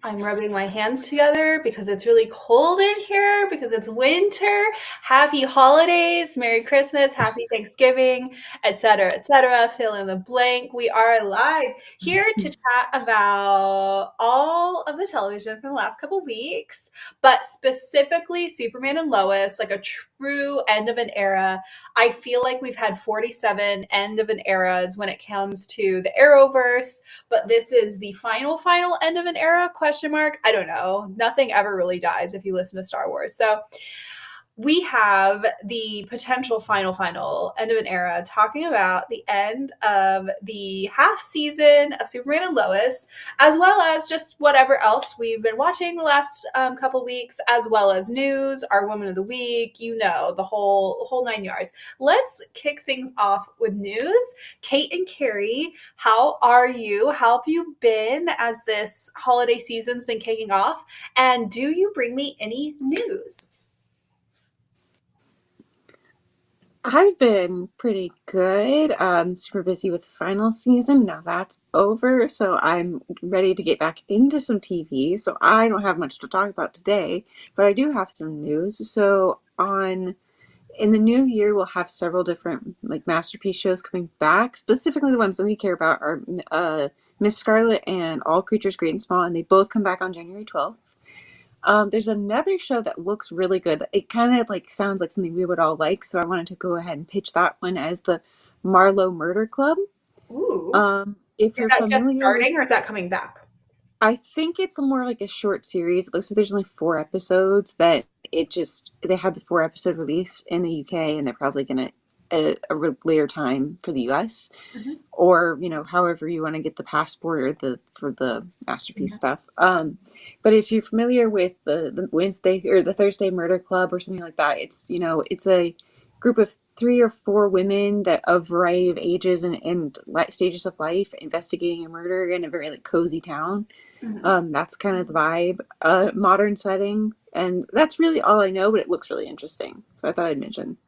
I'm rubbing my hands together because it's really cold in here, because it's winter. Happy holidays, Merry Christmas, Happy Thanksgiving, etc., etc. Fill in the blank. We are live here to chat about all of the television from the last couple weeks, but specifically Superman and Lois, like a true end of an era. I feel like we've had 47 end of an eras when it comes to the Arrowverse, but this is the final end of an era, question mark. I don't know. Nothing ever really dies if you listen to Star Wars. So we have the potential final end of an era, talking about the end of the half season of Superman and Lois, as well as just whatever else we've been watching the last couple weeks, as well as news, our Woman of the Week, the whole 9 yards. Let's kick things off with news. Kate and Carey, how are you? How have you been as this holiday season's been kicking off? And do you bring me any news? I've been pretty good. Super busy with final season. Now that's over, so I'm ready to get back into some TV. So I don't have much to talk about today, but I do have some news. So on in the new year, we'll have several different like masterpiece shows coming back. Specifically, the ones that we care about are Miss Scarlet and All Creatures Great and Small, and they both come back on January 12th. There's another show that looks really good. It kind of like sounds like something we would all like, so I wanted to go ahead and pitch that one as the Marlowe Murder Club. Ooh. If Is you're that just familiar with, starting or is that coming back? I think it's more like a short series. It looks like there's only 4 episodes. That it just they had the 4 episode release in the UK, and they're probably gonna later time for the US, Mhm. or however you want to get the passport or the for the masterpiece Yeah. stuff. But if you're familiar with the Wednesday or the Thursday Murder Club or something like that, it's a group of 3 or 4 women that of a variety of ages and stages of life investigating a murder in a very like cozy town. Mhm. That's kind of the vibe, modern setting, and that's really all I know. But it looks really interesting, so I thought I'd mention.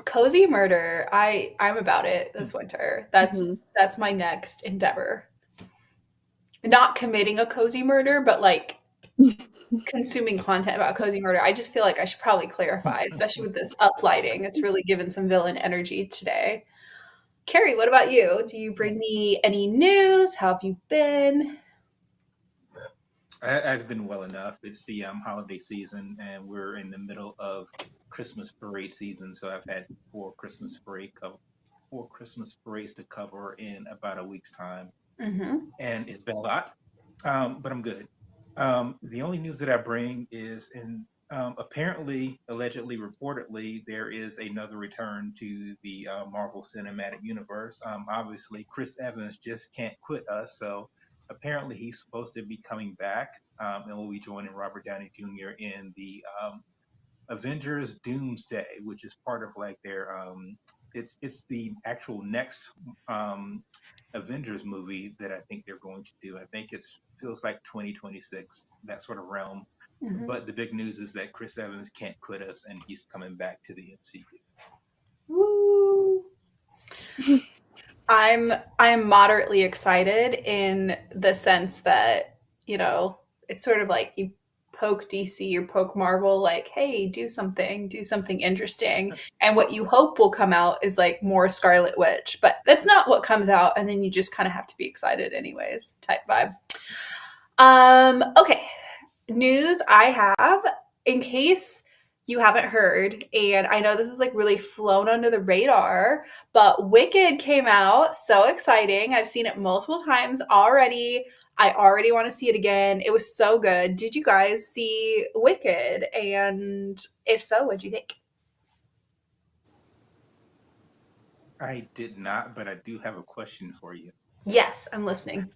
Cozy murder. I'm about it this winter. That's Hmm. that's my next endeavor. Not committing a cozy murder, but like consuming content about cozy murder. I just feel like I should probably clarify, especially with this uplighting. It's really given some villain energy today. Carrie, what about you? Do you bring me any news? How have you been? I've been well enough. It's the holiday season, and we're in the middle of Christmas parade season. So I've had four Christmas parades to cover in about a week's time, Mm-hmm. and it's been a lot, but I'm good. The only news that I bring is in apparently, allegedly, reportedly, there is another return to the Marvel Cinematic Universe. Obviously, Chris Evans just can't quit us, so apparently he's supposed to be coming back and will be joining Robert Downey Jr. in the Avengers Doomsday, which is part of like their it's the actual next um Avengers movie that I think they're going to do. I think it's feels like 2026, that sort of realm. Mm-hmm. But the big news is that Chris Evans can't quit us and he's coming back to the MCU. Woo! I'm moderately excited in the sense that, it's sort of like you poke DC or poke Marvel like, hey, do something interesting. And what you hope will come out is like more Scarlet Witch, but that's not what comes out, and then you just kind of have to be excited anyways, type vibe. Okay. News I have, in case you haven't heard, and I know this is like really flown under the radar, but Wicked came out. So exciting. I've seen it multiple times already. I already want to see it again. It was so good. Did you guys see Wicked? And if so, what'd you think? I did not, but I do have a question for you. Yes, I'm listening.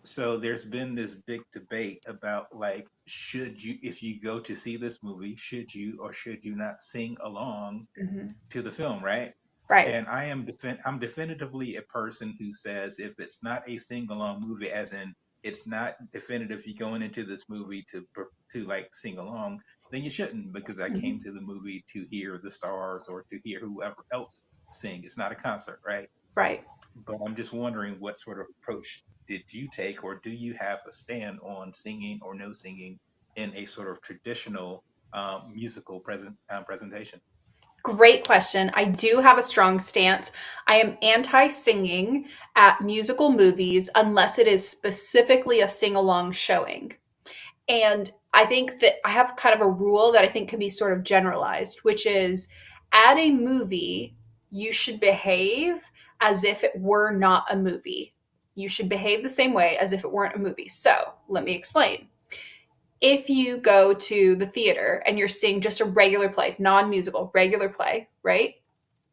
So there's been this big debate about like, should you, if you go to see this movie, should you or should you not sing along Mhm. to the film, right? Right. And I'm definitively a person who says if it's not a sing along movie, as in it's not definitive you going into this movie to like sing along, then you shouldn't, because I Mhm. came to the movie to hear the stars or to hear whoever else sing. It's not a concert, right? Right. But I'm just wondering what sort of approach did you take, or do you have a stand on singing or no singing in a sort of traditional musical presentation? Great question. I do have a strong stance. I am anti singing at musical movies unless it is specifically a sing along showing. And I think that I have kind of a rule that I think can be sort of generalized, which is at a movie, you should behave as if it were not a movie. You should behave the same way as if it weren't a movie. So let me explain. If you go to the theater and you're seeing just a regular play, non musical, regular play, right?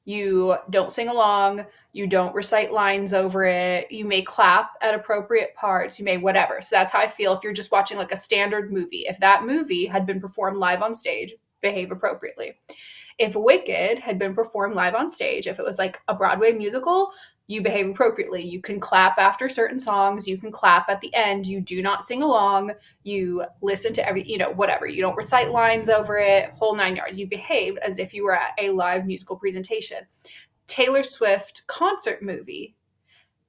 You don't sing along. You don't recite lines over it. You may clap at appropriate parts. You may whatever. So that's how I feel if you're just watching like a standard movie. If that movie had been performed live on stage, behave appropriately. If Wicked had been performed live on stage, if it was like a Broadway musical, you behave appropriately. You can clap after certain songs. You can clap at the end. You do not sing along. You listen to every, whatever. You don't recite lines over it, whole nine yards. You behave as if you were at a live musical presentation. Taylor Swift concert movie.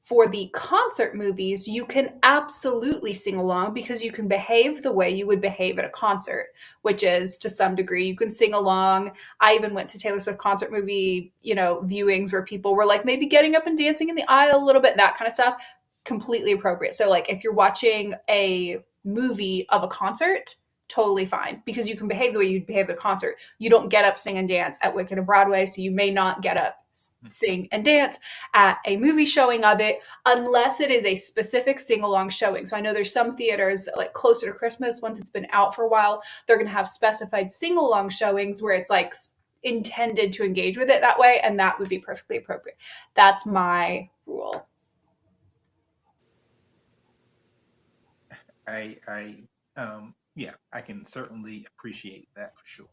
For the concert movies, you can absolutely sing along because you can behave the way you would behave at a concert, which is to some degree, you can sing along. I even went to Taylor Swift concert movie, viewings where people were like maybe getting up and dancing in the aisle a little bit, that kind of stuff. Completely appropriate. So, like, if you're watching a movie of a concert, totally fine because you can behave the way you'd behave at a concert. You don't get up, sing, and dance at Wicked and Broadway, so you may not get up, sing, and dance at a movie showing of it unless it is a specific sing-along showing. So I know there's some theaters that, like, closer to Christmas, once it's been out for a while, they're going to have specified sing-along showings where it's like intended to engage with it that way, and that would be perfectly appropriate. That's my rule. Yeah, I can certainly appreciate that for sure.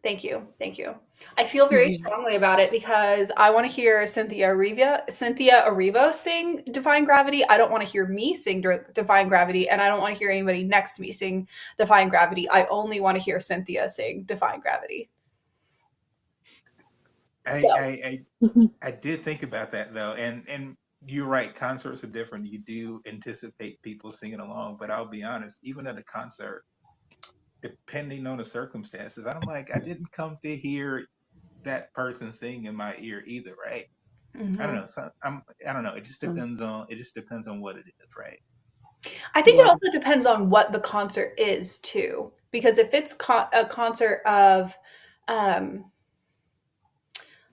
Thank you. Thank you. I feel very strongly about it because I want to hear Cynthia Erivo sing Defying Gravity. I don't want to hear me sing Defying Gravity, and I don't want to hear anybody next to me sing Defying Gravity. I only want to hear Cynthia sing Defying Gravity. So, I did think about that though, and you're right. Concerts are different. You do anticipate people singing along, but I'll be honest, even at a concert, depending on the circumstances, I'm like, I didn't come to hear that person sing in my ear either, right? I don't know. So I don't know. It just depends on what it is, right? I think it also depends on what the concert is too, because if it's a concert of, I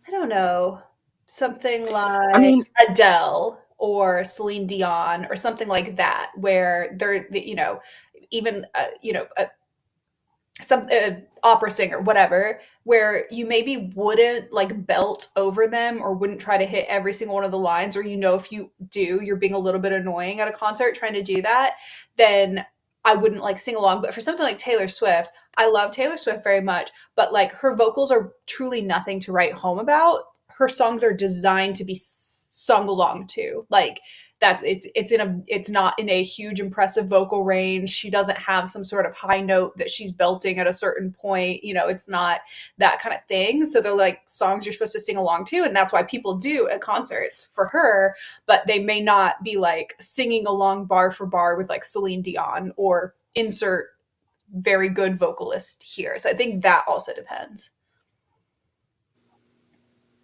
don't know, something like Adele or Celine Dion or something like that, where they're, even, some opera singer, whatever, where you maybe wouldn't like belt over them or wouldn't try to hit every single one of the lines, or if you do, you're being a little bit annoying at a concert trying to do that, then I wouldn't like sing along. But for something like Taylor Swift, I love Taylor Swift very much, but like her vocals are truly nothing to write home about. Her songs are designed to be sung along to, like that it's not in a huge impressive vocal range. She doesn't have some sort of high note that she's belting at a certain point. It's not that kind of thing. So they're like songs you're supposed to sing along to, and that's why people do at concerts for her, but they may not be like singing along bar for bar with like Celine Dion or insert very good vocalist here. So I think that also depends.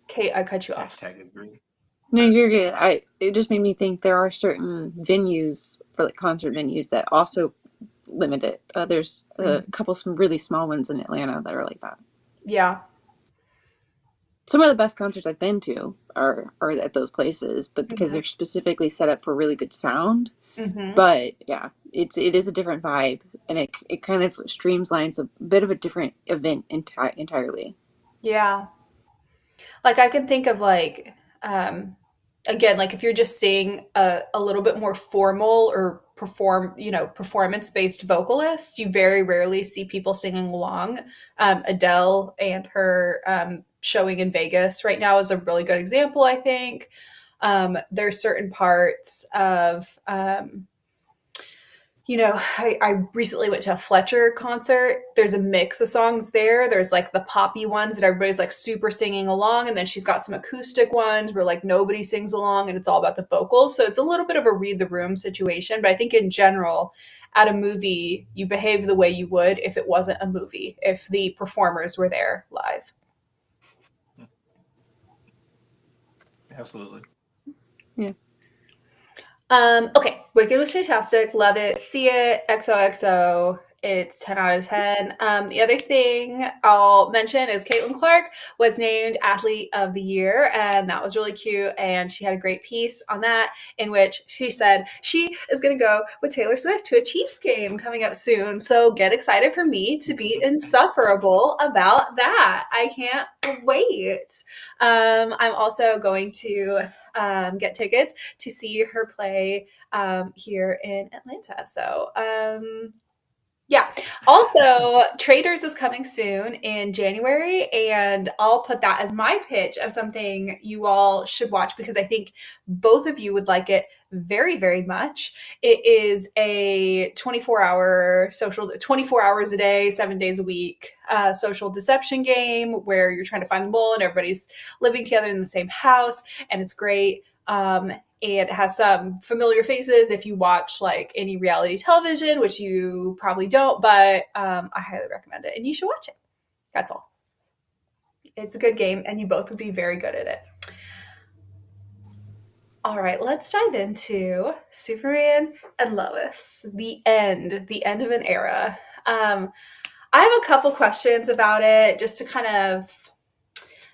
Kate, I cut you off. Hashtag agree. No, you're good. It just made me think there are certain venues for like concert venues that also limit it. There's a couple some really small ones in Atlanta that are like that. Yeah. Some of the best concerts I've been to are at those places, but because they're specifically set up for really good sound. But yeah, it is a different vibe, and it kind of streamlines a bit of a different event entirely. Yeah. Like I can think of like, again, like if you're just seeing a little bit more formal or performance based vocalist, you very rarely see people singing along. Adele and her showing in Vegas right now is a really good example, I think. There's certain parts of, I recently went to a Fletcher concert. There's a mix of songs there. There's like the poppy ones that everybody's like super singing along, and then she's got some acoustic ones where like nobody sings along and it's all about the vocals. So it's a little bit of a read the room situation. But I think in general, at a movie, you behave the way you would if it wasn't a movie, if the performers were there live. Absolutely. Yeah. Okay, Wicked was fantastic. Love it. See it. XOXO. It's 10 out of 10. The other thing I'll mention is Caitlin Clark was named Athlete of the Year, and that was really cute. And she had a great piece on that in which she said she is going to go with Taylor Swift to a Chiefs game coming up soon. So get excited for me to be insufferable about that. I can't wait. I'm also going to get tickets to see her play here in Atlanta. So, yeah. Also, Traders is coming soon in January, and I'll put that as my pitch of something you all should watch because I think both of you would like it very, very much. It is a 24 hours a day, 7 days a week social deception game where you're trying to find the mole and everybody's living together in the same house, and it's great. And it has some familiar faces if you watch like any reality television, which you probably don't, but I highly recommend it and you should watch it. That's all. It's a good game and you both would be very good at it. All right, let's dive into Superman and Lois, the end of an era. I have a couple questions about it just to kind of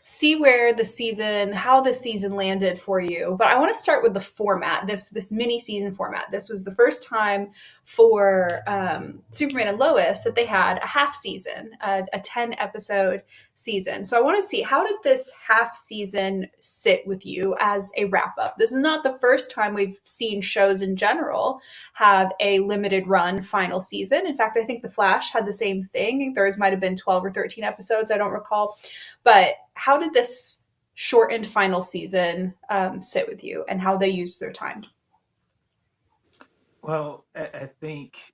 see how the season landed for you. But I want to start with the format, this mini season format. This was the first time for Superman and Lois that they had a half season, a 10 episode season. So I want to see, how did this half season sit with you as a wrap up? This is not the first time we've seen shows in general have a limited run final season. In fact, I think The Flash had the same thing. Theirs might have been 12 or 13 episodes. I don't recall. But how did this shortened final season sit with you and how they used their time? Well, I think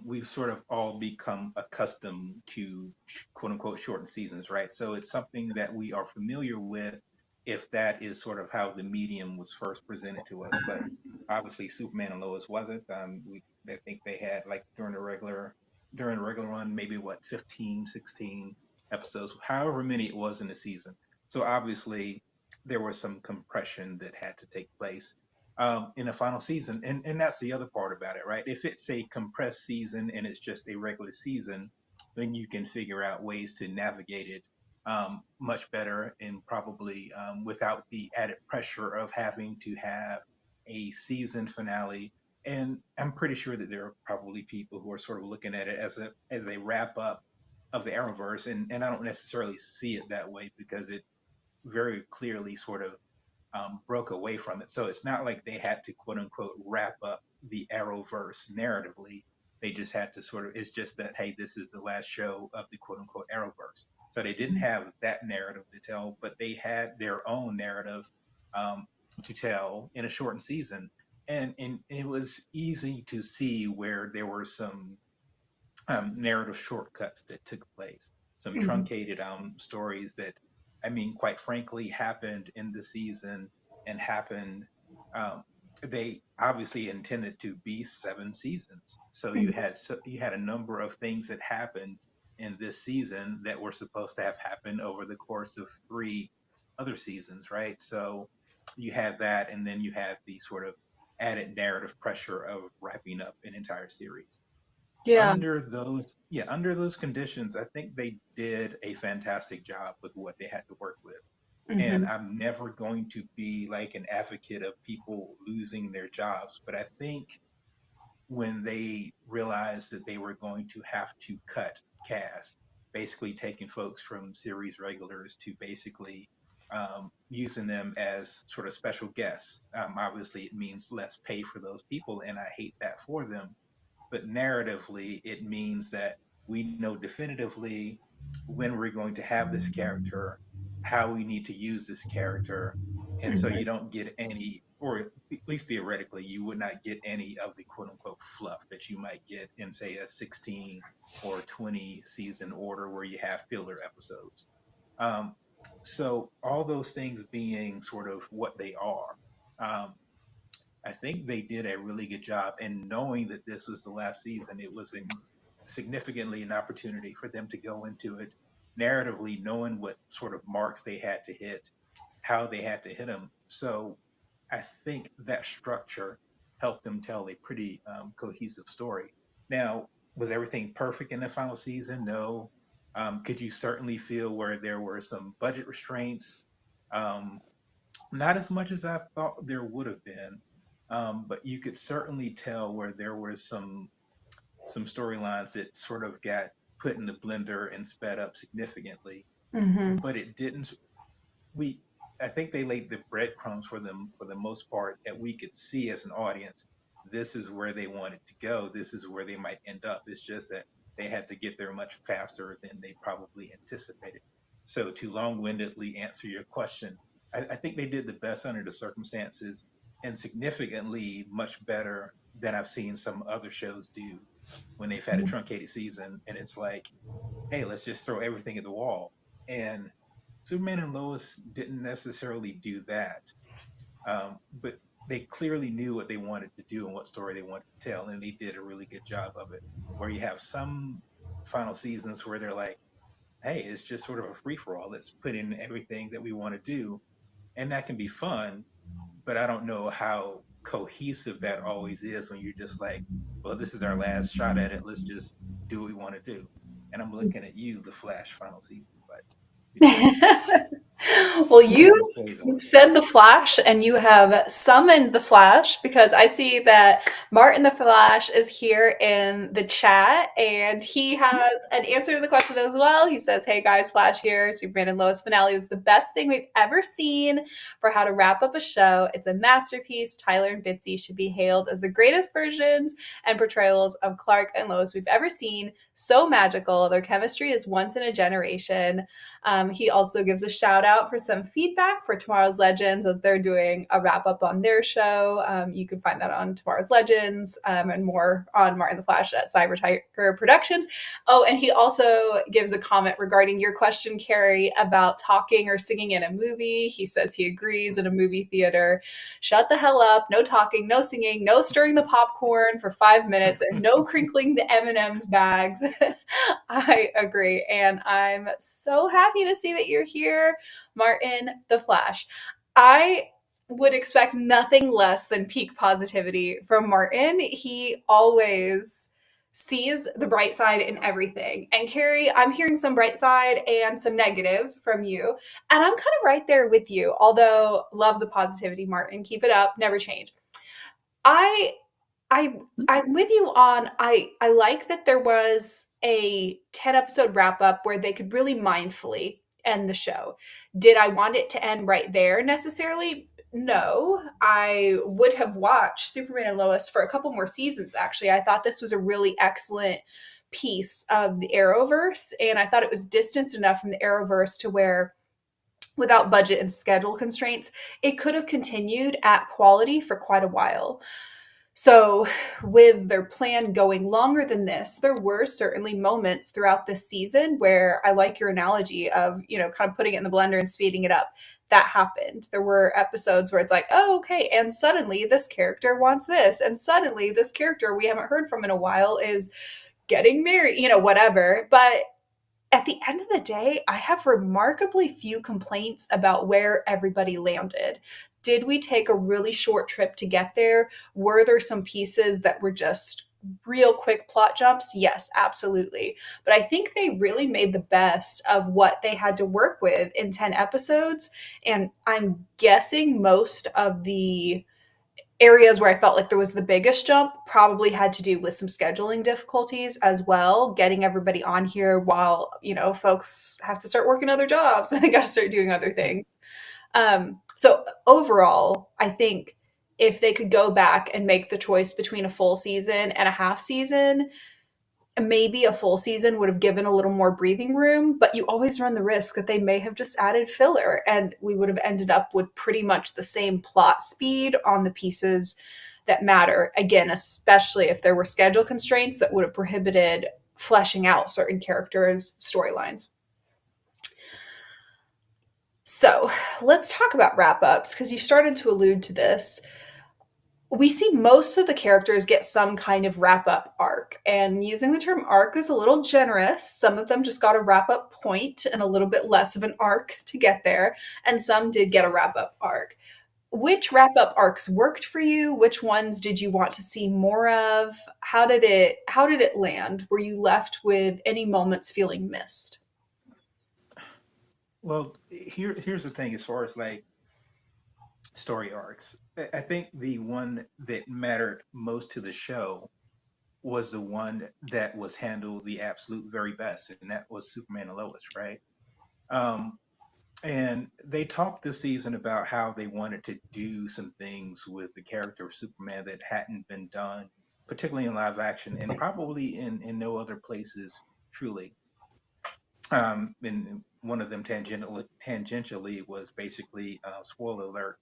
we've sort of all become accustomed to quote unquote shortened seasons, right? So it's something that we are familiar with if that is sort of how the medium was first presented to us. But obviously, Superman and Lois wasn't. I think they had like during the regular run, maybe what 15, 16 episodes, however many it was in the season. So obviously, there was some compression that had to take place in the final season. And that's the other part about it, right? If it's a compressed season and it's just a regular season, then you can figure out ways to navigate it much better and probably without the added pressure of having to have a season finale. And I'm pretty sure that there are probably people who are sort of looking at it as a wrap up of the Arrowverse, and I don't necessarily see it that way because it very clearly sort of broke away from it. So it's not like they had to quote unquote wrap up the Arrowverse narratively. They just had to sort of, it's just that, hey, this is the last show of the quote unquote Arrowverse. So they didn't have that narrative to tell, but they had their own narrative um, to tell in a shortened season. And it was easy to see where there were some narrative shortcuts that took place, some Mhm. truncated stories that, I mean, quite frankly, happened in the season and happened. Um, they obviously intended to be 7 seasons, so you had a number of things that happened in this season that were supposed to have happened over the course of 3 other seasons, right? So you had that, and then you had the sort of added narrative pressure of wrapping up an entire series Yeah. under those conditions. I think they did a fantastic job with what they had to work with. And Hmm. I'm never going to be like an advocate of people losing their jobs, but I think when they realized that they were going to have to cut cast, basically taking folks from series regulars to basically using them as sort of special guests. Obviously, it means less pay for those people, and I hate that for them, but narratively, it means that we know definitively when we're going to have this character. how we need to use this character. And so you don't get any, or at least theoretically, you would not get any of the quote unquote fluff that you might get in, say, a 16 or 20 season order where you have filler episodes. Um, so all those things being sort of what they are, um, I think they did a really good job. And knowing that this was the last season, it was significantly an opportunity for them to go into it narratively, knowing what sort of marks they had to hit, how they had to hit them. So I think that structure helped them tell a pretty cohesive story. Now, was everything perfect in the final season? No. Could you certainly feel where there were some budget restraints? Um, Not as much as I thought there would have been, but you could certainly tell where there were some storylines that sort of got put in the blender and sped up significantly. Mm-hmm. But it didn't. We I think they laid the breadcrumbs for them for the most part that we could see as an audience. This is where they wanted to go. This is where they might end up. It's just that they had to get there much faster than they probably anticipated. So to long-windedly answer your question, I think they did the best under the circumstances and significantly much better than I've seen some other shows do when they've had a truncated season and it's like, hey, let's just throw everything at the wall. And Superman and Lois didn't necessarily do that, but they clearly knew what they wanted to do and what story they wanted to tell, and they did a really good job of it. Where you have some final seasons where they're like, hey, it's just sort of a free for all. Let's put in everything that we want to do, and that can be fun, but I don't know how cohesive that always is when you're just like, well, this is our last shot at it. Let's just do what we want to do. And I'm looking at you, the Flash final season, but you know, Well, different phase of you've life. said the Flash and you have summoned the Flash because I see that Martin the Flash is here in the chat and he has an answer to the question as well. He says, hey guys, Flash here. Superman and Lois finale was the best thing we've ever seen for how to wrap up a show. It's a masterpiece. Tyler and Bitsy should be hailed as the greatest versions and portrayals of Clark and Lois we've ever seen. So magical. Their chemistry is once in a generation. He also gives a shout out for some feedback for Tomorrow's Legends as they're doing a wrap up on their show. You can find that on Tomorrow's Legends and more on Martin the Flash at Cyber Tiger Productions. Oh, and he also gives a comment regarding your question, Carey, about talking or singing in a movie. He says he agrees in a movie theater. Shut the hell up. No talking, no singing, no stirring the popcorn for 5 minutes, and no crinkling the M&M's bags. I agree. And I'm so happy to see that you're here, Martin the Flash. I would expect nothing less than peak positivity from Martin. He always sees the bright side in everything. And Carey, I'm hearing some bright side and some negatives from you. And I'm kind of right there with you. Although, love the positivity, Martin. Keep it up. Never change. I I I'm with you on I like that there was a 10 episode wrap up where they could really mindfully end the show. Did I want it to end right there necessarily? No. I would have watched Superman and Lois for a couple more seasons actually. I thought this was a really excellent piece of the Arrowverse and I thought it was distanced enough from the Arrowverse to where without budget and schedule constraints, it could have continued at quality for quite a while. So, with their plan going longer than this, there were certainly moments throughout this season where I like your analogy of, kind of putting it in the blender and speeding it up. That happened. There were episodes where it's like, oh, okay. And suddenly this character wants this. And suddenly this character we haven't heard from in a while is getting married, whatever. But at the end of the day, I have remarkably few complaints about where everybody landed. Did we take a really short trip to get there? Were there some pieces that were just real quick plot jumps? Yes, absolutely. But I think they really made the best of what they had to work with in 10 episodes. And I'm guessing most of the areas where I felt like there was the biggest jump probably had to do with some scheduling difficulties as well, getting everybody on here while, folks have to start working other jobs and they got to start doing other things. So overall, I think if they could go back and make the choice between a full season and a half season, maybe a full season would have given a little more breathing room, but you always run the risk that they may have just added filler and we would have ended up with pretty much the same plot speed on the pieces that matter. Again, especially if there were schedule constraints that would have prohibited fleshing out certain characters' storylines. So let's talk about wrap ups because you started to allude to this. We see most of the characters get some kind of wrap up arc. And using the term arc is a little generous. Some of them just got a wrap up point and a little bit less of an arc to get there. And some did get a wrap up arc. Which wrap up arcs worked for you? Which ones did you want to see more of? How did it land? Were you left with any moments feeling missed? Well, here's the thing as far as like story arcs. I think the one that mattered most to the show was the one that was handled the absolute very best, and that was Superman and Lois, right? Um, and they talked this season about how they wanted to do some things with the character of Superman that hadn't been done, particularly in live action, and probably in no other places, truly. And one of them tangentially was basically, spoiler alert,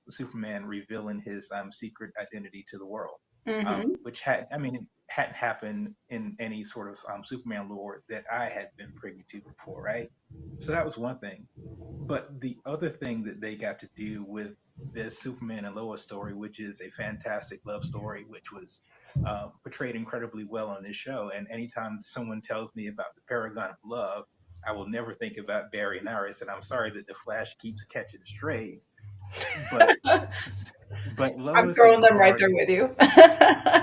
Superman revealing his secret identity to the world, Mm-hmm. which had, I mean, it hadn't happened in any sort of Superman lore that I had been privy to before, right? So that was one thing. But the other thing that they got to do with this Superman and Lois story, which is a fantastic love story, which was portrayed incredibly well on this show. And anytime someone tells me about the paragon of love, I will never think about Barry and Iris. And I'm sorry that the Flash keeps catching strays, but but I'm Lois and throwing them right Clark, there with you. but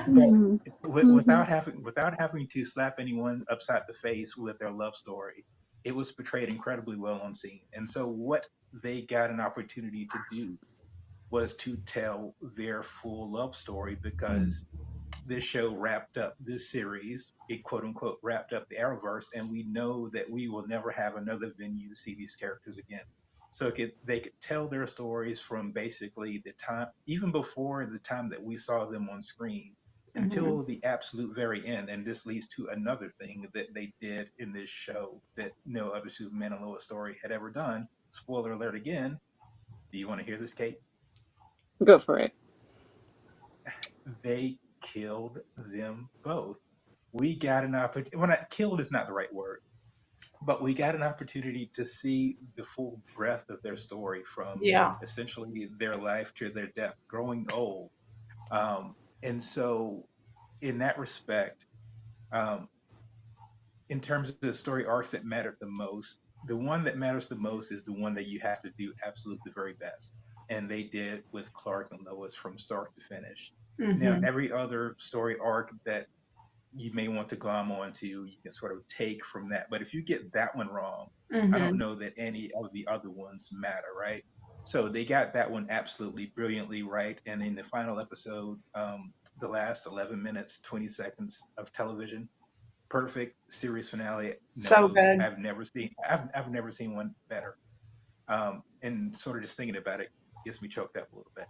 Mm-hmm. Mm-hmm. without having to slap anyone upside the face with their love story, it was portrayed incredibly well on scene. And so what they got an opportunity to do was to tell their full love story because this show wrapped up this series. It quote unquote wrapped up the Arrowverse, and we know that we will never have another venue to see these characters again. So they could tell their stories from basically the time, even before the time that we saw them on screen, Mm-hmm. until the absolute very end. And this leads to another thing that they did in this show that no other Superman and Lois story had ever done. Spoiler alert again. Do you want to hear this, Kate? Go for it. They killed them both. We got an opportunity. Well, not killed is not the right word, but we got an opportunity to see the full breadth of their story from Yeah. essentially their life to their death, growing old. Um, and so, in that respect, um, in terms of the story arcs that mattered the most, the one that matters the most is the one that you have to do absolutely the very best. And they did with Clark and Lois from start to finish. Now, Mm-hmm. every other story arc that you may want to glom onto, you can sort of take from that. But if you get that one wrong, I don't Mm-hmm. know that any of the other ones matter, right? So they got that one absolutely brilliantly right. And in the final episode, the last 11 minutes, 20 seconds of television, perfect series finale. So good. I've never seen one better. And sort of just thinking about it gets me choked up a little bit.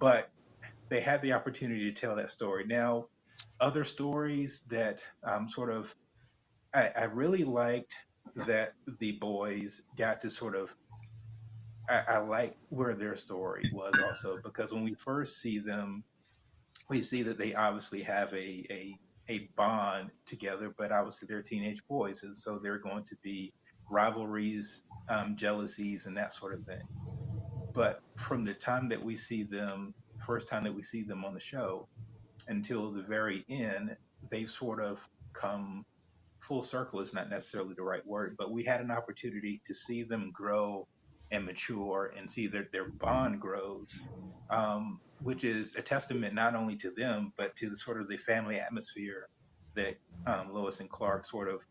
But they had the opportunity to tell that story. Now, other stories that sort of I really liked that the boys got to sort of I like where their story was also because when we first see them, we see that they obviously have a bond together, but obviously they're teenage boys, and so they're going to be rivalries, jealousies, and that sort of thing. But from the time that we see them, first time that we see them on the show, until the very end, they've sort of come full circle is not necessarily the right word, but we had an opportunity to see them grow and mature and see that their bond grows, which is a testament not only to them, but to the sort of the family atmosphere that Lois and Clark sort of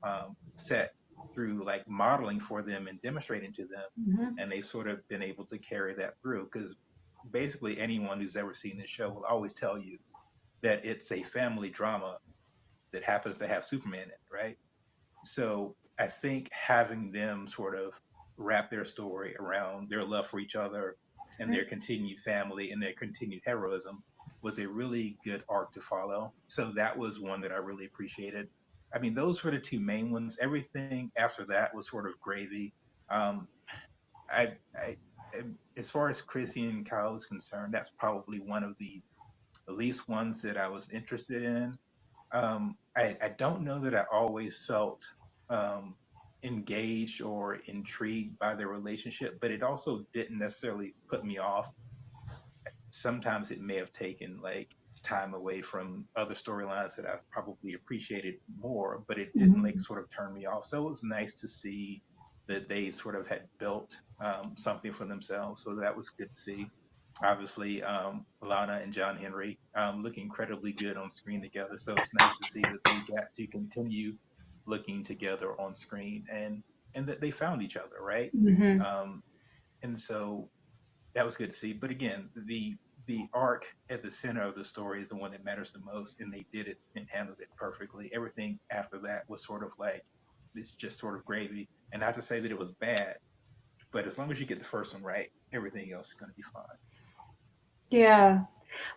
set through like modeling for them and demonstrating to them. Mm-hmm. And they've sort of been able to carry that through because basically anyone who's ever seen this show will always tell you that it's a family drama that happens to have Superman in it, right? So I think having them sort of wrap their story around their love for each other and their continued family and their continued heroism was a really good arc to follow. So that was one that I really appreciated. I mean, those were the two main ones. Everything after that was sort of gravy. Um, I as far as Chrissy and Kyle is concerned, that's probably one of the least ones that I was interested in. I don't know that I always felt um, engaged or intrigued by their relationship, but it also didn't necessarily put me off. Sometimes it may have taken like time away from other storylines that I probably appreciated more, but it didn't like Mhm. sort of turn me off. So it was nice to see that they sort of had built something for themselves. So that was good to see. Obviously, Lana and John Henry look incredibly good on screen together. So it's nice to see that they got to continue looking together on screen and that they found each other, right? Mhm. Um, and so that was good to see. But again, the arc at the center of the story is the one that matters the most, and they did it and handled it perfectly. Everything after that was sort of like it's just sort of gravy. And not to say that it was bad, but as long as you get the first one right, everything else is going to be fine. Yeah.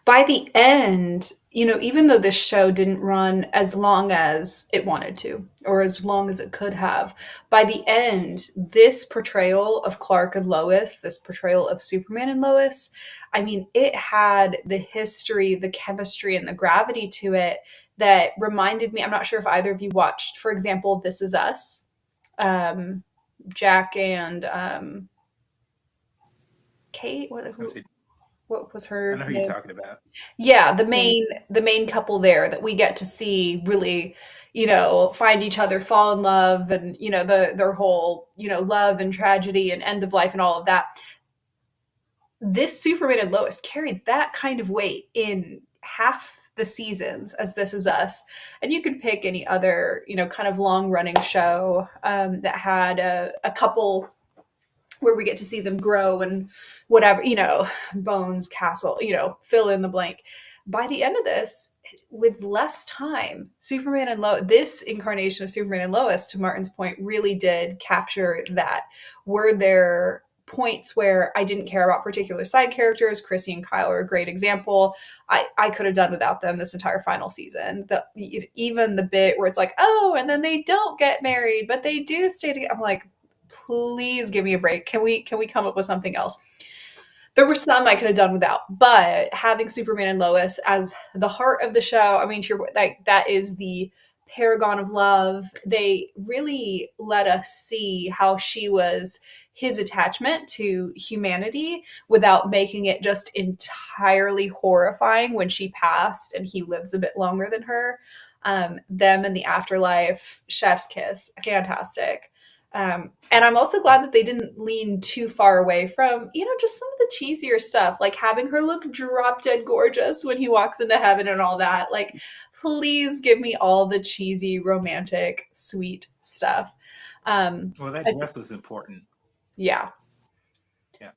By the end, even though this show didn't run as long as it wanted to, or as long as it could have, by the end, this portrayal of Clark and Lois, this portrayal of Superman and Lois, I mean, it had the history, the chemistry, and the gravity to it that reminded me. I'm not sure if either of you watched, for example, This Is Us. Um, Jack and Kate, I was going to say, what was I her know who you're name? talking about. Yeah, Yeah. the main couple there that we get to see really, find each other, fall in love, and their whole, love and tragedy and end of life and all of that. This Superman and Lois carried that kind of weight in half the seasons as This Is Us. And you could pick any other, kind of long running show that had a couple where we get to see them grow and whatever, Bones, Castle, fill in the blank. By the end of this, with less time, Superman and Lois, this incarnation of Superman and Lois, to Martin's point, really did capture that. Were there points where I didn't care about particular side characters? Chrissy and Kyle are a great example. I could have done without them this entire final season. Even the bit where it's like, oh, and then they don't get married, but they do stay together. I'm like, please give me a break. Can we come up with something else? There were some I could have done without, but having Superman and Lois as the heart of the show, I mean, to your, like, that is the paragon of love. They really let us see how she was his attachment to humanity without making it just entirely horrifying when she passed and he lives a bit longer than her. Them in the afterlife, chef's kiss, fantastic. And I'm also glad that they didn't lean too far away from, just some of the cheesier stuff, like having her look drop dead gorgeous when he walks into heaven and all that. Like, please give me all the cheesy, romantic, sweet stuff. Um, Well, that I, dress was important. yeah, Yeah.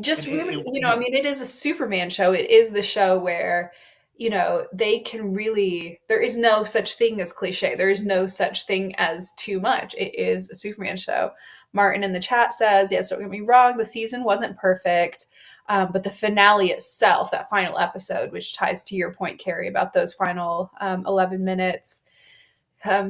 just And really, I yeah. mean, it is a Superman show. It is the show where, they can really, there is no such thing as cliche. There is no such thing as too much. It is a Superman show. Martin in the chat says, yes, don't get me wrong, the season wasn't perfect. But the finale itself, that final episode, which ties to your point, Carey, about those final 11 minutes,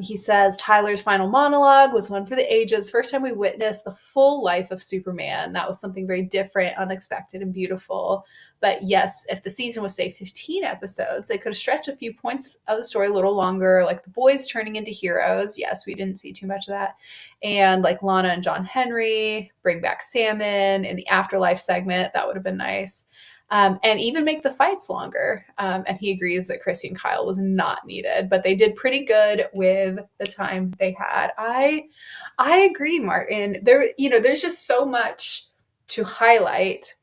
he says Tyler's final monologue was one for the ages. First time we witnessed the full life of Superman. That was something very different, unexpected, and beautiful. But yes, if the season was, say, 15 episodes, they could have stretched a few points of the story a little longer, like the boys turning into heroes. Yes, we didn't see too much of that. And like Lana and John Henry, bring back Salmon in the afterlife segment. That would have been nice. And even make the fights longer. And he agrees that Chrissy and Kyle was not needed, but they did pretty good with the time they had. I agree, Martin. There's just so much to highlight.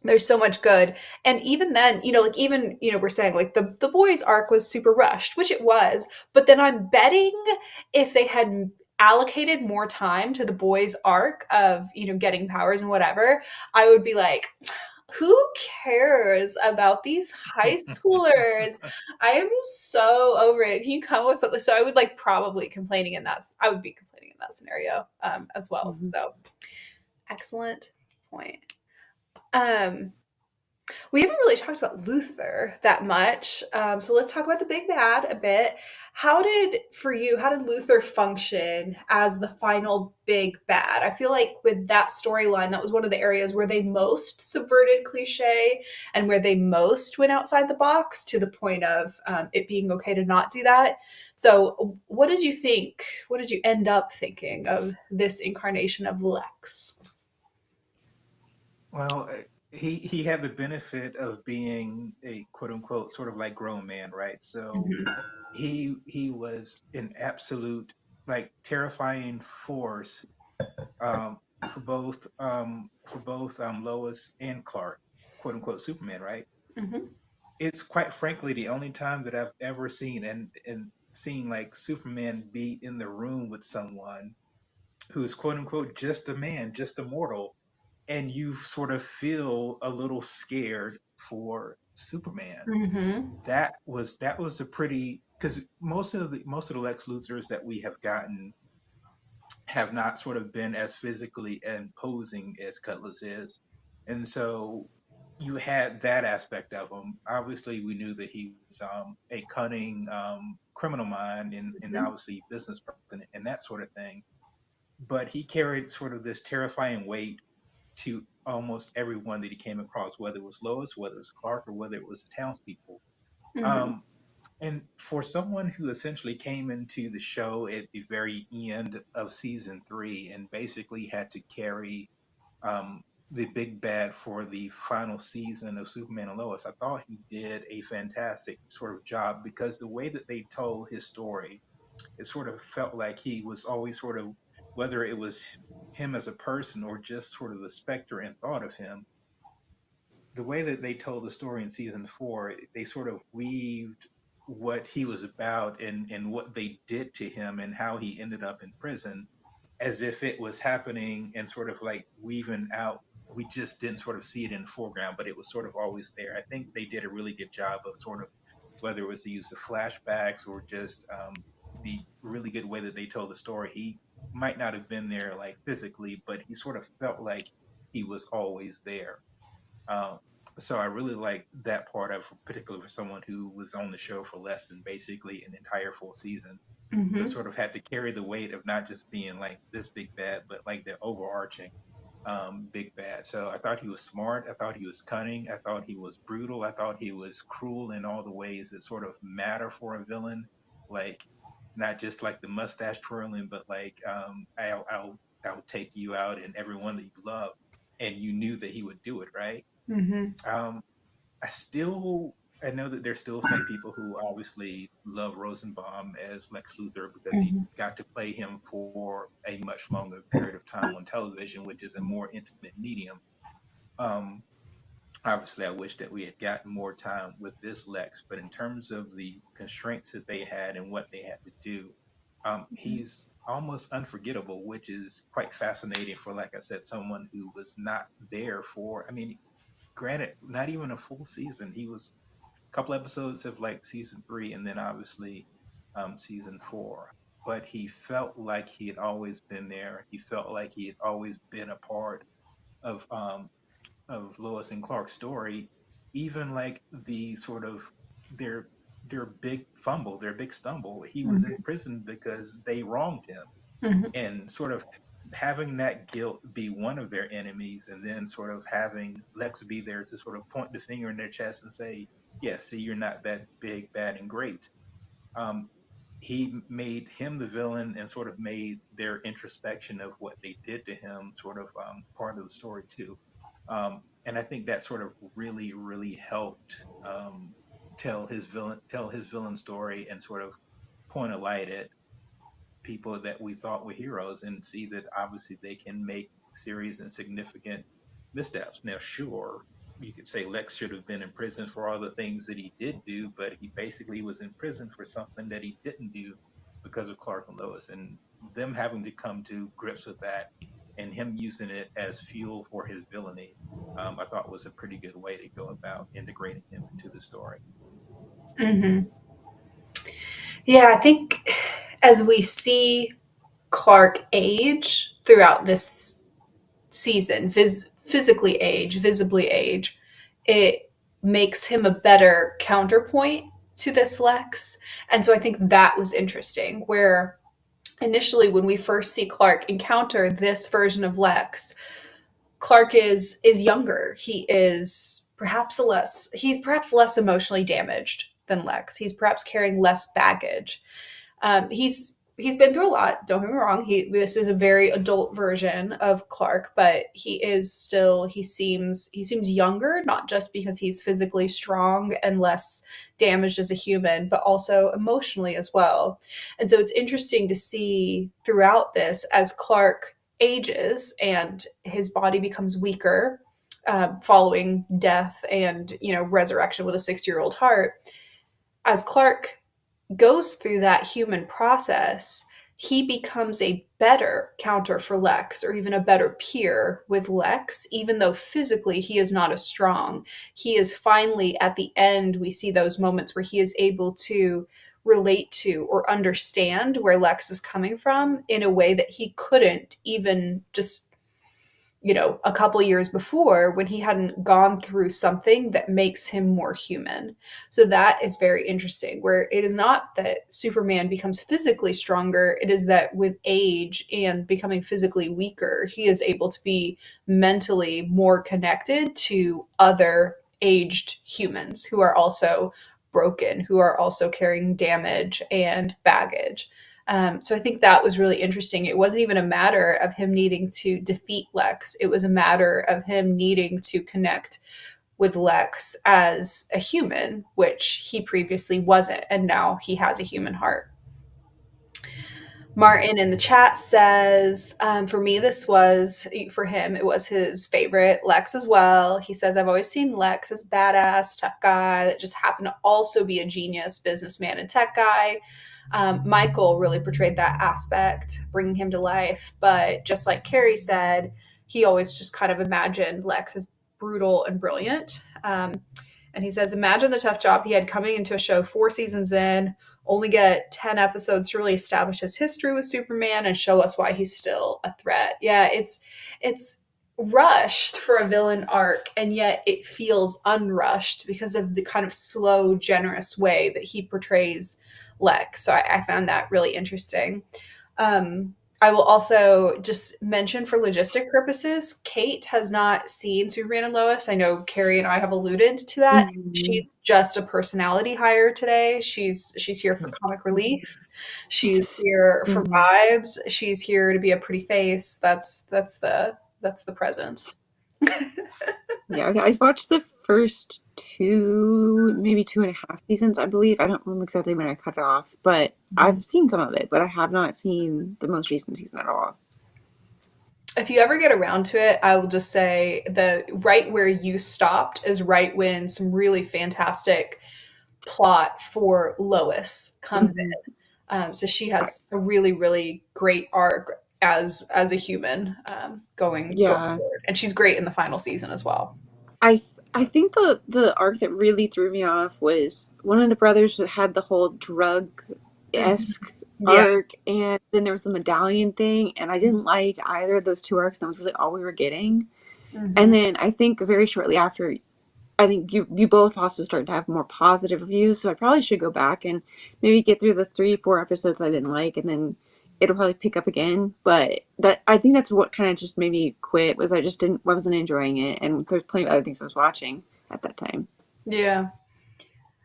There's so much good. And even then, we're saying like the boys arc was super rushed, which it was, but then I'm betting if they had allocated more time to the boys arc of, getting powers and whatever, I would be like, who cares about these high schoolers? I am so over it. Can you come up with something? So I would probably complaining in that. I would be complaining in that scenario as well. Mhm. So excellent point. Um, We haven't really talked about Luther that much. So let's talk about the big bad a bit. How did Luther function as the final big bad? I feel like with that storyline, that was one of the areas where they most subverted cliche and where they most went outside the box to the point of it being okay to not do that. So, what did you think? What did you end up thinking of this incarnation of Lex? Well, he had the benefit of being a quote unquote sort of like grown man, right? So Mhm. he was an absolute like terrifying force um, for both Lois and Clark, quote unquote Superman, right? Mhm. It's quite frankly the only time that I've ever seen and seen like Superman be in the room with someone who's quote unquote just a man, just a mortal, and you sort of feel a little scared for Superman. Mhm. That was a pretty, because most of the Lex Luthors that we have gotten have not sort of been as physically imposing as Cutlass is, and so you had that aspect of him. Obviously, we knew that he was a cunning criminal mind and Mhm. obviously business person and that sort of thing. But he carried sort of this terrifying weight to almost everyone that he came across, whether it was Lois, whether it was Clark, or whether it was the townspeople. Mhm. Um, and for someone who essentially came into the show at the very end of season 3 and basically had to carry um, the big bad for the final season of Superman and Lois, I thought he did a fantastic sort of job because the way that they told his story, it sort of felt like he was always sort of, whether it was him as a person or just sort of the specter and thought of him, the way that they told the story in season 4, they sort of weaved what he was about and what they did to him and how he ended up in prison as if it was happening and sort of like weaving out. We just didn't sort of see it in the foreground, but it was sort of always there. I think they did a really good job of sort of, whether it was the use of flashbacks or just the really good way that they told the story. He might not have been there like physically, but he sort of felt like he was always there. um, so I really like that part of, particularly for someone who was on the show for less than basically an entire full season, but Mhm. sort of had to carry the weight of not just being like this big bad, but like the overarching big bad. So I thought he was smart. I thought he was cunning. I thought he was brutal. I thought he was cruel in all the ways that sort of matter for a villain, like not just like the mustache twirling, but like I'll take you out and everyone that you love, and you knew that he would do it, right? Mhm. Um, I know that there's still some people who obviously love Rosenbaum as Lex Luthor because he Mhm. got to play him for a much longer period of time on television, which is a more intimate medium. Um, Obviously, I wish that we had gotten more time with this Lex, but in terms of the constraints that they had and what they had to do, he's almost unforgettable, which is quite fascinating for, like I said, someone who was not there for. I mean, granted, not even a full season. He was a couple episodes of like season 3, and then obviously season 4. But he felt like he had always been there. He felt like he had always been a part of Lois and Clark's story, even like the sort of their their big fumble, their big stumble. He was in Mhm. prison because they wronged him, Mhm. and sort of having that guilt be one of their enemies, and then sort of having Lex be there to sort of point the finger in their chest and say, "Yeah, see, you're not that big, bad, and great." Um, he made him the villain and sort of made their introspection of what they did to him sort of part of the story too. And I think that sort of really, really helped tell his villain story and sort of point a light at people that we thought were heroes and see that obviously they can make serious and significant missteps. Now, sure, you could say Lex should have been in prison for all the things that he did do, but he basically was in prison for something that he didn't do because of Clark and Lois, and them having to come to grips with that and him using it as fuel for his villainy. I thought was a pretty good way to go about integrating him into the story. Mhm. Yeah, I think as we see Clark age throughout this season, physically age, visibly age, it makes him a better counterpoint to this Lex. And so I think that was interesting, where initially when we first see Clark encounter this version of Lex, Clark is younger. He's perhaps less emotionally damaged than Lex. He's perhaps carrying less baggage. He's been through a lot. Don't get me wrong. This is a very adult version of Clark, but he seems younger, not just because he's physically strong and less damaged as a human, but also emotionally as well. And so it's interesting to see throughout this as Clark ages and his body becomes weaker, following death and resurrection with a 60-year-old heart. As Clark goes through that human process, he becomes a better counter for Lex, or even a better peer with Lex, even though physically he is not as strong. He is finally, at the end, we see those moments where he is able to relate to or understand where Lex is coming from in a way that he couldn't even just a couple years before, when he hadn't gone through something that makes him more human. So that is very interesting, where it is not that Superman becomes physically stronger, it is that with age and becoming physically weaker, he is able to be mentally more connected to other aged humans who are also broken, who are also carrying damage and baggage. So I think that was really interesting. It wasn't even a matter of him needing to defeat Lex. It was a matter of him needing to connect with Lex as a human, which he previously wasn't. And now he has a human heart. Martin in the chat says, for me, for him, it was his favorite Lex as well. He says, I've always seen Lex as badass, tough guy that just happened to also be a genius businessman and tech guy. Michael really portrayed that aspect, bringing him to life. But just like Carey said, he always just kind of imagined Lex as brutal and brilliant. And he says, imagine the tough job he had coming into a show 4 seasons in, only get 10 episodes to really establish his history with Superman and show us why he's still a threat. Yeah, it's rushed for a villain arc, and yet it feels unrushed because of the kind of slow, generous way that he portrays Lex. So I found that really interesting. I will also just mention, for logistic purposes, Kate has not seen Superman and Lois. I know Carey and I have alluded to that. She's just a personality hire today. She's here for comic relief. She's here for vibes. She's here to be a pretty face. That's the presence. Yeah, okay. I watched the first 2, maybe 2.5 seasons, I believe. I don't remember exactly when I cut it off, but I've seen some of it, but I have not seen the most recent season at all. If you ever get around to it, I will just say the right where you stopped is right when some really fantastic plot for Lois comes in. So she has a really, really great arc as a human, going Yeah. forward, and she's great in the final season as well. I think the arc that really threw me off was one of the brothers that had the whole drug-esque arc, and then there was the medallion thing, and I didn't like either of those 2 arcs. That was really all we were getting. And then I think very shortly after, I think you both also started to have more positive reviews, so I probably should go back and maybe get through the 3-4 episodes I didn't like, and then it'll probably pick up again. But I think that's what kind of just made me quit, was I just wasn't enjoying it, and there's plenty of other things I was watching at that time. Yeah.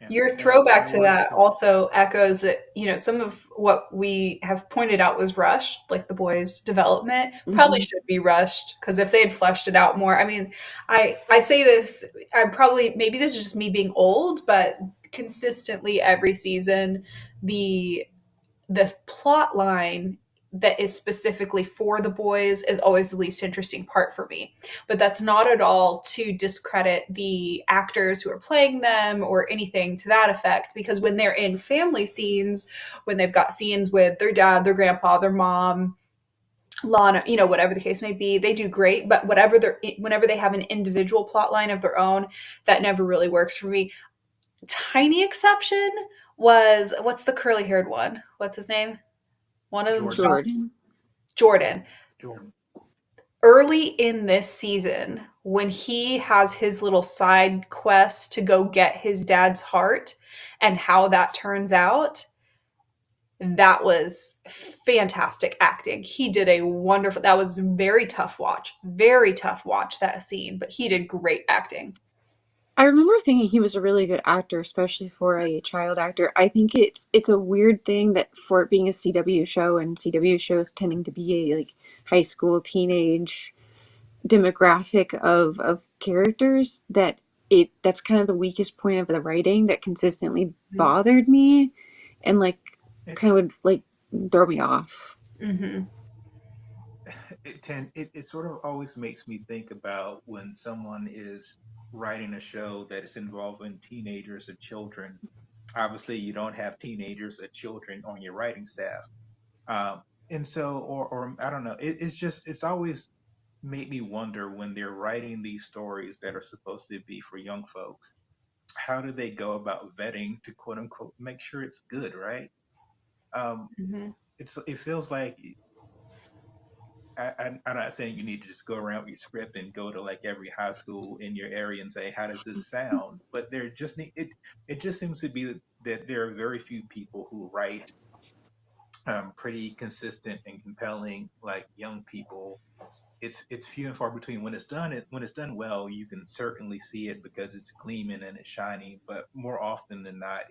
Your throwback to that also echoes that, some of what we have pointed out was rushed, like the boys' development probably should be rushed, because if they had fleshed it out more, I mean, I say this, maybe this is just me being old, but consistently every season, the plot line that is specifically for the boys is always the least interesting part for me. But that's not at all to discredit the actors who are playing them or anything to that effect, because when they're in family scenes, when they've got scenes with their dad, their grandpa, their mom, Lana, whatever the case may be, they do great. But whenever they have an individual plot line of their own, that never really works for me. Tiny exception was, what's the curly haired one? What's his name? One of them. Jordan. Early in this season, when he has his little side quest to go get his dad's heart and how that turns out, that was fantastic acting. He did a wonderful, that was very tough watch, that scene, but he did great acting. I remember thinking he was a really good actor, especially for a child actor. I think it's a weird thing that for it being a CW show and CW shows tending to be a like high school teenage demographic of characters that that's kind of the weakest point of the writing that consistently bothered me and like It, kind of would like throw me off. Mm-hmm. it sort of always makes me think about when someone is writing a show that is involving teenagers or children. Obviously, you don't have teenagers or children on your writing staff. And so, or I don't know, it's just, it's always made me wonder when they're writing these stories that are supposed to be for young folks, how do they go about vetting to quote unquote make sure it's good, right? Um, Mm-hmm. it feels like I'm not saying you need to just go around with your script and go to like every high school in your area and say, how does this sound? But there just need it. It just seems to be that there are very few people who write pretty consistent and compelling like young people. It's few and far between. When it's done well, you can certainly see it because it's gleaming and it's shining. But more often than not,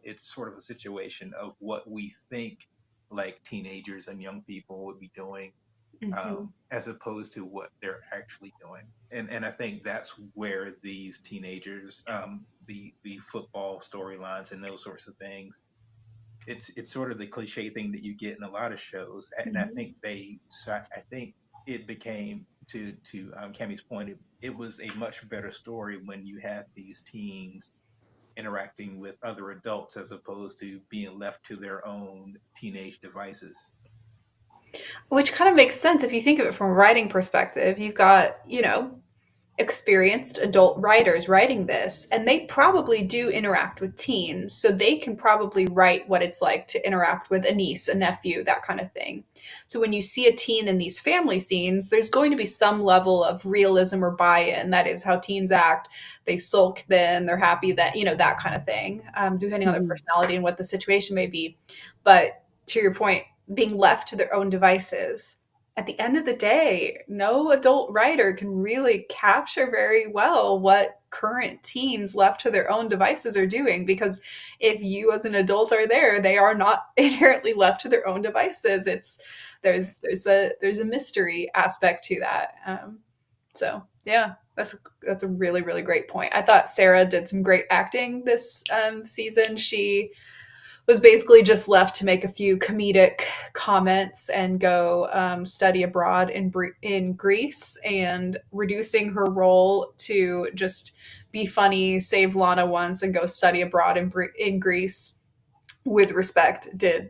it's sort of a situation of what we think like teenagers and young people would be doing, Mm-hmm. as opposed to what they're actually doing. And I think that's where these teenagers, the football storylines and those sorts of things, it's sort of the cliche thing that you get in a lot of shows. And I Mm-hmm. think I think it became to Cammie's point, it was a much better story when you had these teens interacting with other adults as opposed to being left to their own teenage devices. Which kind of makes sense if you think of it from a writing perspective. You've got, experienced adult writers writing this, and they probably do interact with teens, so they can probably write what it's like to interact with a niece, a nephew, that kind of thing. So when you see a teen in these family scenes, there's going to be some level of realism or buy-in. That is how teens act. They sulk then, they're happy that, that kind of thing, depending on their Mhm. personality and what the situation may be. But to your point, being left to their own devices, at the end of the day, no adult writer can really capture very well what current teens left to their own devices are doing, because if you as an adult are there, they are not inherently left to their own devices. It's there's a mystery aspect to that. So yeah, that's a really really great point. I thought Sarah did some great acting this season. She was basically just left to make a few comedic comments and go study abroad in Greece, and reducing her role to just be funny, save Lana once, and go study abroad in Greece with respect did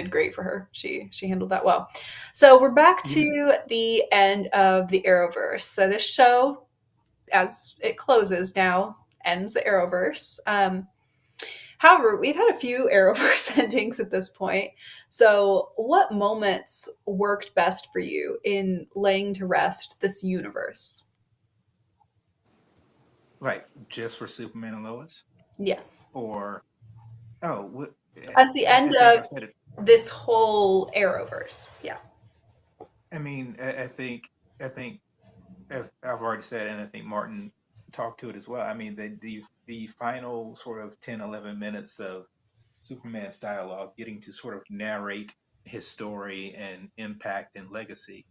great for her. She handled that well. So we're back You know, to the end of the Arrowverse. So this show, as it closes now, ends the Arrowverse. However, we've had a few Arrowverse endings at this point. So, what moments worked best for you in laying to rest this universe? like just for Superman and Lois, Yes. or oh, As the I end think of I've said it. this whole Arrowverse. Yeah. I mean, I think I've already said, and I think Martin talked to it as well. I mean, the final sort of 10, 11 minutes of Superman's dialogue, getting to sort of narrate his story and impact and legacy.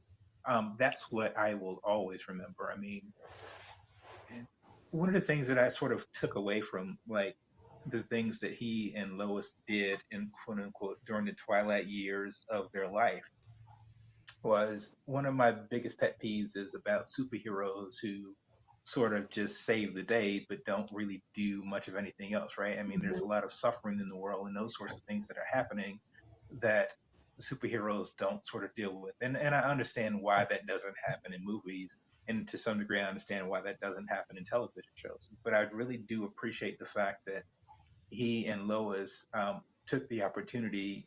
That's what I will always remember. I mean, and one of the things that I sort of took away from like the things that he and Lois did in quote unquote during the twilight years of their life was one of my biggest pet peeves is about superheroes who sort of just save the day but don't really do much of anything else, right? I mean, there's a lot of suffering in the world and those sorts of things that are happening that superheroes don't sort of deal with. And I understand why that doesn't happen in movies. And to some degree, I understand why that doesn't happen in television shows. But I really do appreciate the fact that he and Lois took the opportunity.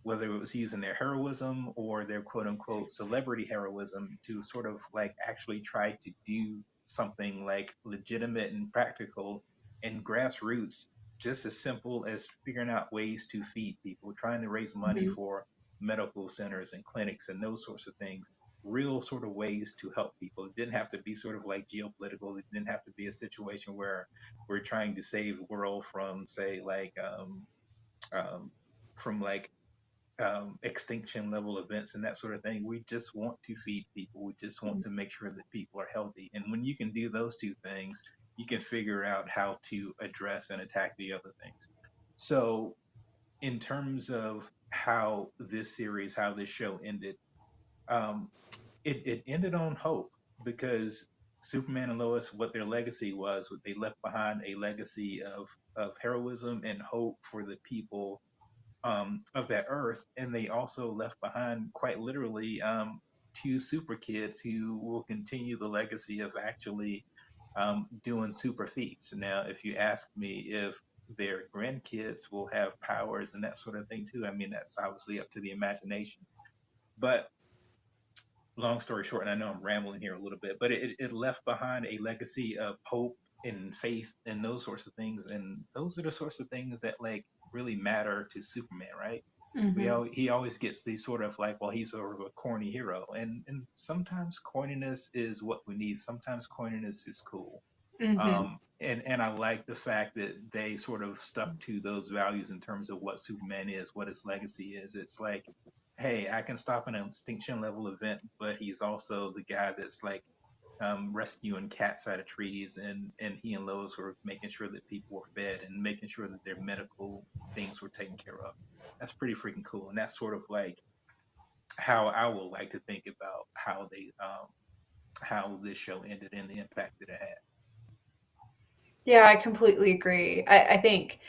whether it was using their heroism or their quote unquote celebrity heroism to sort of like actually try to do something like legitimate and practical and grassroots, just as simple as figuring out ways to feed people, trying to raise money Mhm. for medical centers and clinics and those sorts of things. Real sort of ways to help people. It didn't have to be sort of like geopolitical. It didn't have to be a situation where we're trying to save the world from, say, um, from like extinction level events and that sort of thing. We just want to feed people. We just want to make sure that people are healthy. And when you can do those two things, you can figure out how to address and attack the other things. So, in terms of how this series, how this show ended, um, it ended on hope because Superman and Lois, what their legacy was, what they left behind a legacy of heroism and hope for the people of that earth, and they also left behind, quite literally, two super kids who will continue the legacy of actually doing super feats. Now, if you ask me if their grandkids will have powers and that sort of thing too, I mean that's obviously up to the imagination. But long story short, and I know I'm rambling here a little bit, but it left behind a legacy of hope and faith and those sorts of things, and those are the sorts of things that like really matter to Superman, right? Mhm. He always gets these sort of like, well, he's sort of a corny hero, and sometimes corniness is what we need. Sometimes corniness is cool. Mhm. And I like the fact that they sort of stuck to those values in terms of what Superman is, what his legacy is. It's like, hey, I can stop an extinction level event, but he's also the guy that's like rescuing cats out of trees, and he and Lois were making sure that people were fed and making sure that their medical things were taken care of. That's pretty freaking cool, and that's sort of like how I would like to think about how this show ended and the impact that it had. Yeah, I completely agree. I think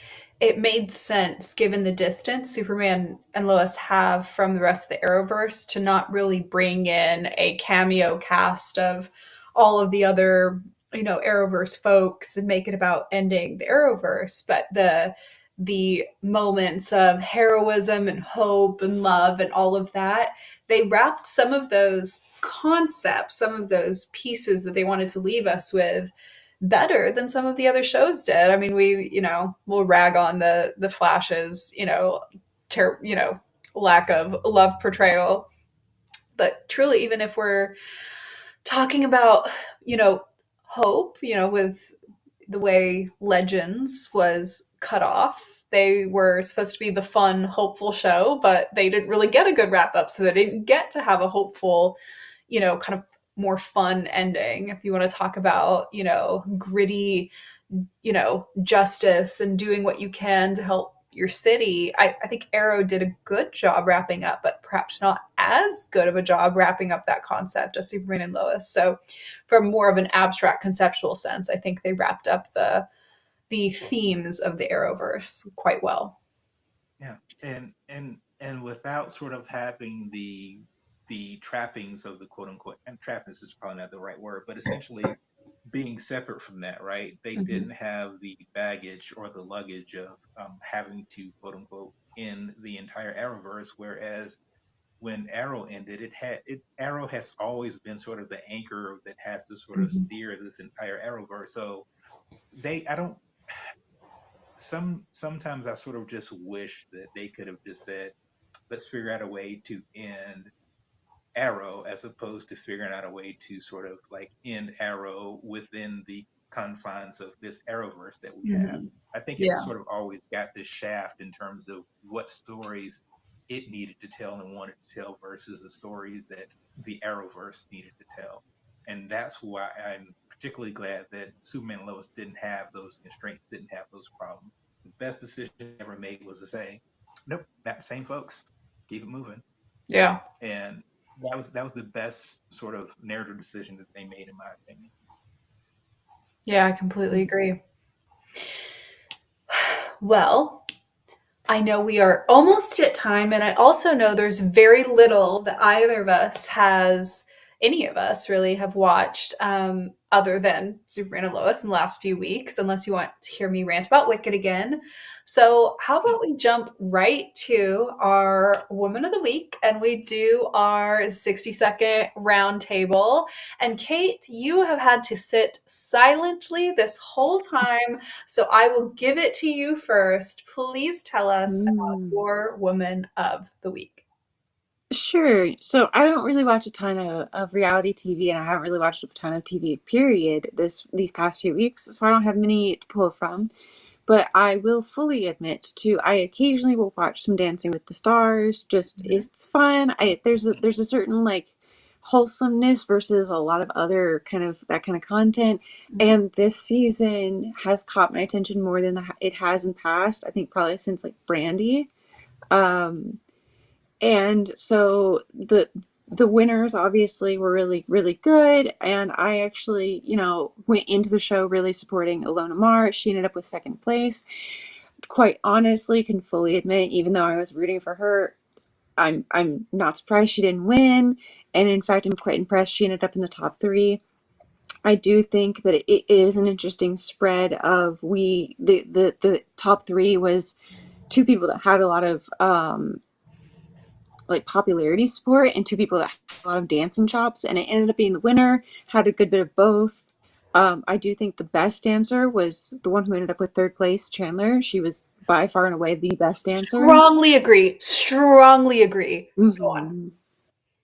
it made sense given the distance Superman and Lois have from the rest of the Arrowverse to not really bring in a cameo cast of all of the other, Arrowverse folks and make it about ending the Arrowverse, but the moments of heroism and hope and love and all of that, they wrapped some of those concepts, some of those pieces that they wanted to leave us with better than some of the other shows did. I mean, we'll rag on the Flash's, lack of love portrayal, but truly, even if we're talking about, you know, hope, with the way Legends was cut off, they were supposed to be the fun, hopeful show, but they didn't really get a good wrap up, so they didn't get to have a hopeful, kind of more fun ending. If you want to talk about, gritty, justice and doing what you can to help your city, I think Arrow did a good job wrapping up, but perhaps not as good of a job wrapping up that concept as Superman and Lois. So, from more of an abstract conceptual sense, I think they wrapped up the themes of the Arrowverse quite well. Yeah, and without sort of having the trappings of the quote unquote, and trappings is probably not the right word, but essentially being separate from that, right? They Mm-hmm. didn't have the baggage or the luggage of having to quote unquote in the entire Arrowverse. Whereas when Arrow ended, Arrow has always been sort of the anchor that has to sort of Mm-hmm. steer this entire Arrowverse. So I don't sometimes I sort of just wish that they could have just said, let's figure out a way to end Arrow as opposed to figuring out a way to sort of like end Arrow within the confines of this Arrowverse that we have. Mm-hmm. I think it Yeah. sort of always got this shaft in terms of what stories it needed to tell and wanted to tell versus the stories that the Arrowverse needed to tell. And that's why I'm particularly glad that Superman and Lois didn't have those constraints, didn't have those problems. The best decision ever made was to say, nope, not the same folks. Keep it moving. Yeah. And that was the best sort of narrative decision that they made, in my opinion. Yeah, I completely agree. Well, I know we are almost at time, and I also know there's very little that either of us has, any of us really, have watched. other than Superman and Lois in the last few weeks, unless you want to hear me rant about Wicked again. So, how about we jump right to our Woman of the Week and we do our 60-second round table? And Kate, you have had to sit silently this whole time, so I will give it to you first. Please tell us about your Woman of the Week. Sure. So I don't really watch a ton of reality TV, and I haven't really watched a ton of TV, period, these past few weeks, so I don't have many to pull from. But I will fully admit to I occasionally will watch some Dancing with the Stars. Just it's fun. There's a certain like wholesomeness versus a lot of other kind of that kind of content. And this season has caught my attention more than it has in past. I think probably since like Brandy. Um, and so the winners obviously were really, really good. And I actually, went into the show really supporting Ilona Maher. She ended up with second place. Quite honestly, can fully admit, even though I was rooting for her, I'm not surprised she didn't win. And in fact, I'm quite impressed she ended up in the top 3. I do think that it is an interesting spread of the top 3 was 2 people that had a lot of like popularity support and 2 people that had a lot of dancing chops, and it ended up being the winner, had a good bit of both. I do think the best dancer was the one who ended up with third place, Chandler. She was by far and away the best dancer. Strongly agree. Strongly agree. Go on.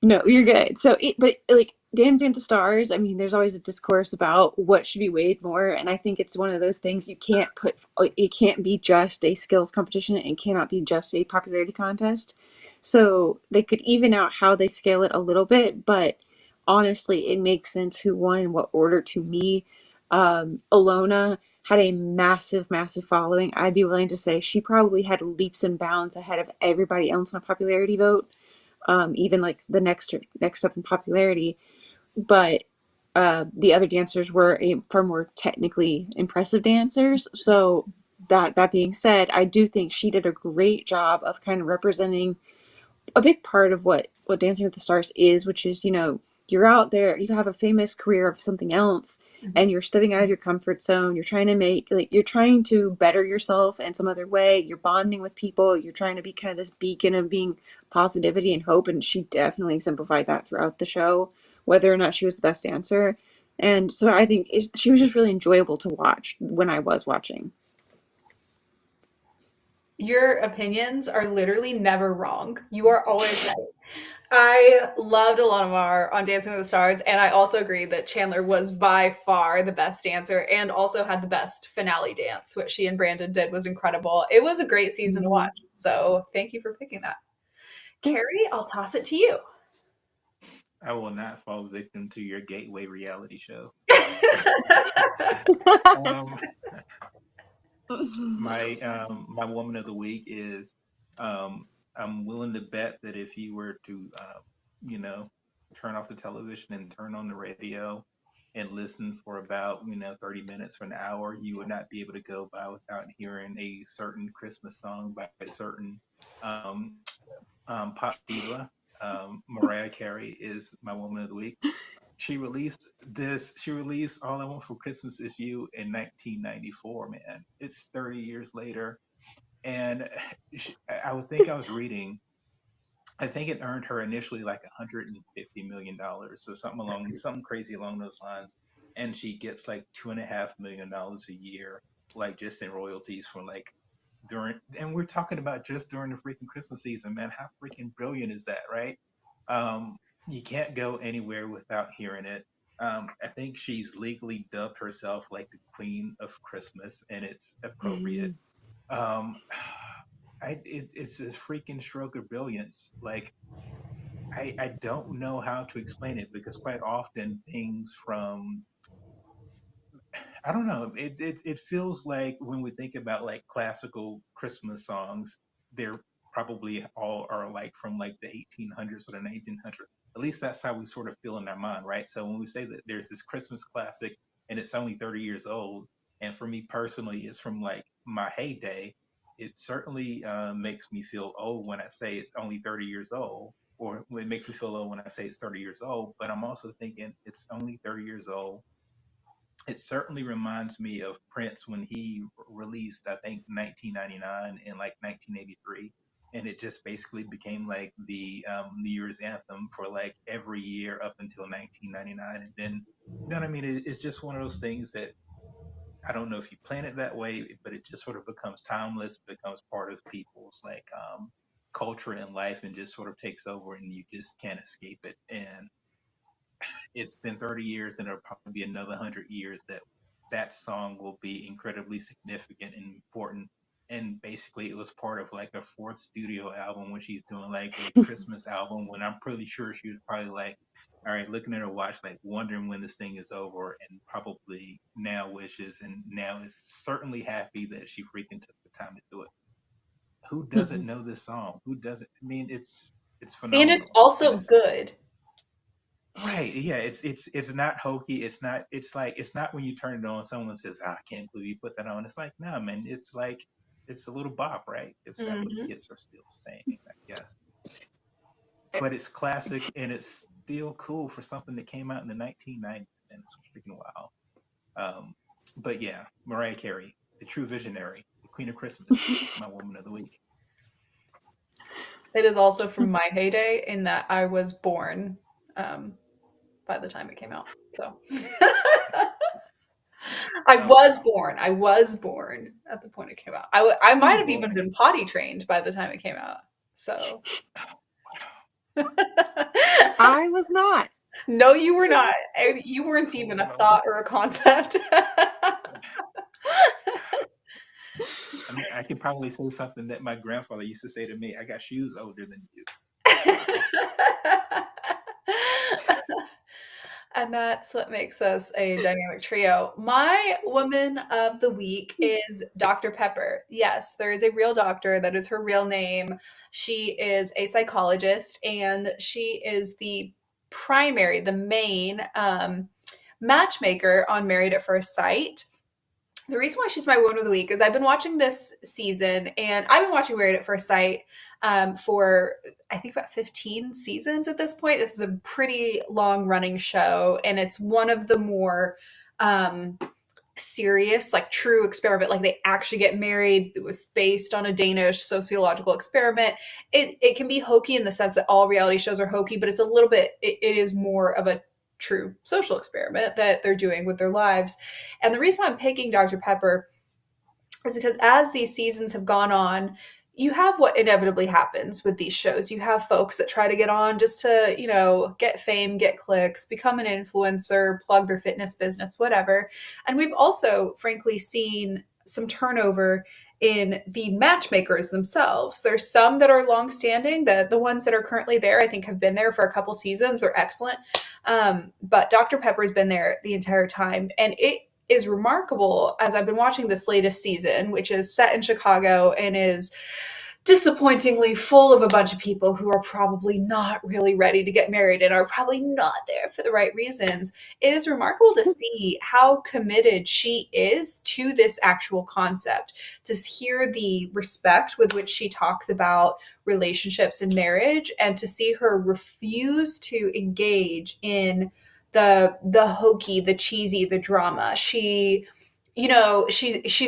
No, you're good. So, but like Dancing with the Stars, I mean, there's always a discourse about what should be weighed more, and I think it's one of those things it can't be just a skills competition, and cannot be just a popularity contest. So they could even out how they scale it a little bit, but honestly, it makes sense who won in what order to me. Alona had a massive, massive following. I'd be willing to say she probably had leaps and bounds ahead of everybody else on a popularity vote. Even like the next up in popularity, but the other dancers were far more technically impressive dancers. So that being said, I do think she did a great job of kind of representing a big part of what Dancing with the Stars is, which is, you're out there, you have a famous career of something else, and you're stepping out of your comfort zone. You're trying to you're trying to better yourself in some other way. You're bonding with people. You're trying to be kind of this beacon of being positivity and hope. And she definitely exemplified that throughout the show, whether or not she was the best dancer. And so I think she was just really enjoyable to watch when I was watching. Your opinions are literally never wrong. You are always right. I loved Ilona Maher on Dancing with the Stars, and I also agree that Chandler was by far the best dancer and also had the best finale dance. What she and Brandon did was incredible. It was a great season to watch. So thank you for picking that. Carey, I'll toss it to you. I will not fall victim to your gateway reality show. um, my woman of the week is I'm willing to bet that if you were to you know turn off the television and turn on the radio and listen for about 30 minutes for an hour, you would not be able to go by without hearing a certain Christmas song by a certain um, pop diva. Mariah Carey is my woman of the week. She released All I Want for Christmas Is You in 1994, man. It's 30 years later. And I would think I was reading, I think it earned her initially like $150 million, so something crazy along those lines. And she gets like $2.5 million a year, like just in royalties from like and we're talking about just during the freaking Christmas season, man. How freaking brilliant is that, right? Um, you can't go anywhere without hearing it. I think she's legally dubbed herself like the Queen of Christmas, and it's appropriate. Um, it's a freaking stroke of brilliance. Like I don't know how to explain it because quite often things from I don't know. It feels like when we think about like classical Christmas songs, they're probably all are like from like the 1800s or the 1900s. At least that's how we sort of feel in our mind, right? So when we say that there's this Christmas classic and it's only 30 years old, and for me personally, it's from like my heyday, it certainly makes me feel old when I say it's only 30 years old, or it makes me feel old when I say it's 30 years old. But I'm also thinking it's only 30 years old It certainly reminds me of Prince when he released, I think, 1999 and like 1983. And it just basically became like the New Year's anthem for like every year up until 1999. And then, you know what I mean? It's just one of those things that I don't know if you plan it that way, but it just sort of becomes timeless, becomes part of people's like culture and life, and just sort of takes over, and you just can't escape it. And it's been 30 years, and it'll probably be another 100 years that that song will be incredibly significant and important. And basically, it was part of like a fourth studio album when she's doing like a Christmas album. When I'm pretty sure she was probably like, all right, looking at her watch, like wondering when this thing is over, and probably now wishes and now is certainly happy that she freaking took the time to do it. Who doesn't know this song? Who doesn't? I mean, it's And it's phenomenal, and also it's good. right. Yeah, it's not hokey. It's not. It's like it's not when you turn it on. Someone says, "Ah, I can't believe you put that on." It's like, no, man. It's like it's a little bop, right? It's that what Hmm. kids are still saying, I guess. But it's classic, and it's still cool for something that came out in the 1990s. And it's freaking wild. Um, but yeah, Mariah Carey, the true visionary, the Queen of Christmas, my woman of the week. It is also from my heyday in that I was born um, by the time it came out. So I Oh was wow. born. I was born at the point it came out. I might Oh have even boy. been potty trained by the time it came out. So I was not. no, you were not. You weren't even a Wow. thought or a concept. I mean, I could probably say something that my grandfather used to say to me. I got shoes older than you. And that's what makes us a dynamic trio. My woman of the week is Dr. Pepper. Yes, there is a real doctor. That is her real name. She is a psychologist, and she is the main matchmaker on Married at First Sight. The reason why she's my woman of the week is I've been watching this season, and I've been watching Married at First Sight for I think about 15 seasons at this point. This is a pretty long running show, and it's one of the more um, serious, like true experiment. Like they actually get married. It was based on a Danish sociological experiment. It can be hokey in the sense that all reality shows are hokey, but it's a little bit. It is more of a true social experiment that they're doing with their lives. And the reason why I'm picking Dr. Pepper is because as these seasons have gone on, you have what inevitably happens with these shows. You have folks that try to get on just to, get fame, get clicks, become an influencer, plug their fitness business, whatever. And we've also, frankly, seen some turnover in the matchmakers themselves. There's some that are longstanding. The ones that are currently there, I think, have been there for a couple seasons. They're excellent. But Dr. Pepper's been there the entire time, and it is remarkable as I've been watching this latest season, which is set in Chicago and is disappointingly full of a bunch of people who are probably not really ready to get married and are probably not there for the right reasons. It is remarkable to see how committed she is to this actual concept, to hear the respect with which she talks about relationships and marriage, and to see her refuse to engage in the hokey, the cheesy, the drama. She's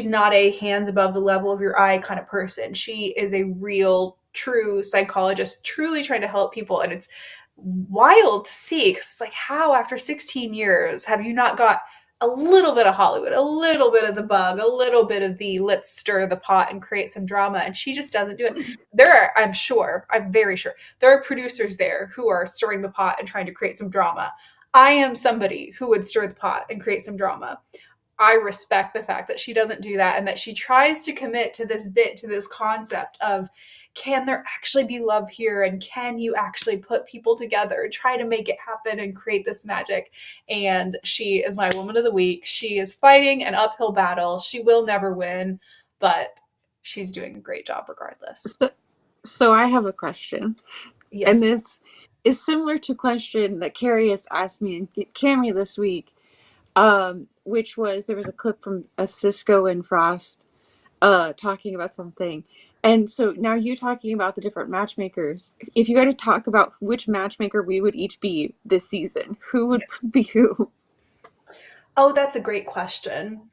not a hands above the level of your eye kind of person. She is a real true psychologist, truly trying to help people. And it's wild to see, because it's like, how after 16 years have you not got a little bit of Hollywood, a little bit of the bug, a little bit of the let's stir the pot and create some drama? And she just doesn't do it. I'm very sure there are producers there who are stirring the pot and trying to create some drama. I am somebody who would stir the pot and create some drama. I respect the fact that she doesn't do that, and that she tries to commit to this concept of, can there actually be love here, and can you actually put people together and try to make it happen and create this magic? And she is my woman of the week. She is fighting an uphill battle. She will never win, but she's doing a great job regardless. So I have a question. Yes. And this is similar to a question that Carey has asked me and Cammie this week, which was there was a clip from Cisco and Frost talking about something. And so now you talking about the different matchmakers. If you got to talk about which matchmaker we would each be this season, who would be who? Oh, that's a great question.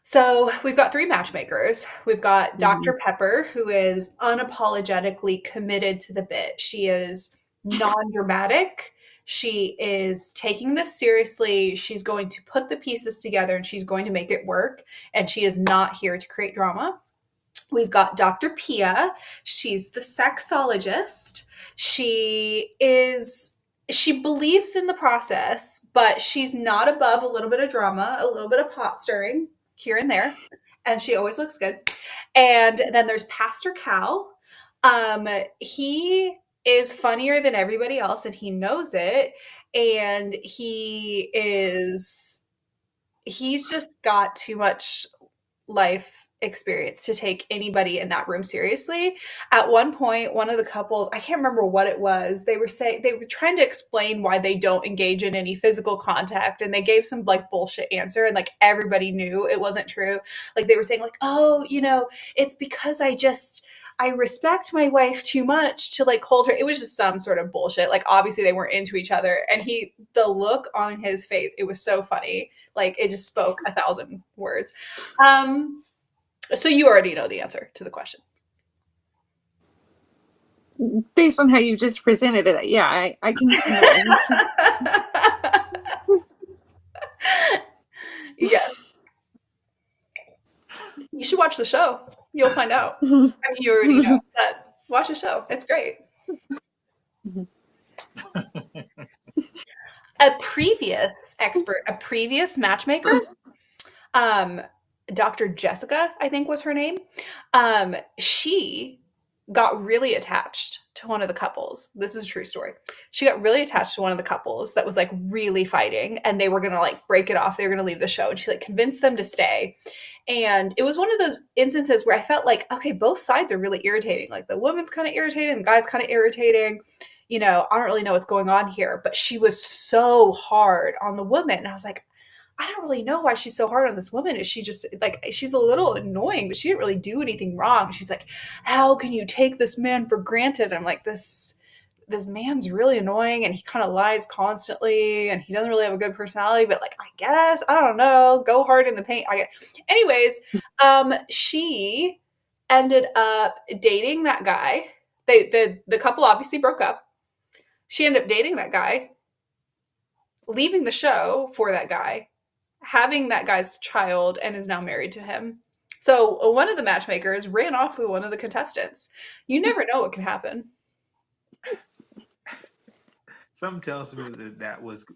So we've got three matchmakers. We've got Mhm. Dr. Pepper, who is unapologetically committed to the bit. She is non dramatic. She is taking this seriously. She's going to put the pieces together and she's going to make it work. And she is not here to create drama. We've got Dr. Pia. She's the sexologist. She believes in the process, but she's not above a little bit of drama, a little bit of pot stirring here and there, and she always looks good. And then there's Pastor Cal. He is funnier than everybody else, and he knows it. And he's just got too much life experience to take anybody in that room seriously. At one point, one of the couples, I can't remember what it was, they were trying to explain why they don't engage in any physical contact, and they gave some like bullshit answer, and like everybody knew it wasn't true. Like they were saying like, "Oh, it's because I respect my wife too much to like hold her." It was just some sort of bullshit. Like obviously they weren't into each other, and the look on his face, it was so funny. Like it just spoke 1,000 words. So you already know the answer to the question. Based on how you just presented it, yeah, I can see this. Yes. You should watch the show. You'll find out. I mean, you already know, but watch the show. It's great. A previous expert, a previous matchmaker, um, Dr. Jessica, I think was her name. She got really attached to one of the couples. This is a true story. She got really attached to one of the couples that was like really fighting, and they were gonna like break it off. They were gonna leave the show, and she like convinced them to stay. And it was one of those instances where I felt like, okay, both sides are really irritating. Like the woman's kind of irritating, the guy's kind of irritating. I don't really know what's going on here. But she was so hard on the woman. And I was like, I don't really know why she's so hard on this woman. Is she just like, she's a little annoying, but she didn't really do anything wrong. She's like, how can you take this man for granted? I'm like, this man's really annoying, and he kind of lies constantly, and he doesn't really have a good personality, but like, I guess, I don't know, go hard in the paint. Anyways, she ended up dating that guy. The couple obviously broke up. She ended up dating that guy, leaving the show for that guy, having that guy's child, and is now married to him. So one of the matchmakers ran off with one of the contestants. You never know what can happen. Some tells me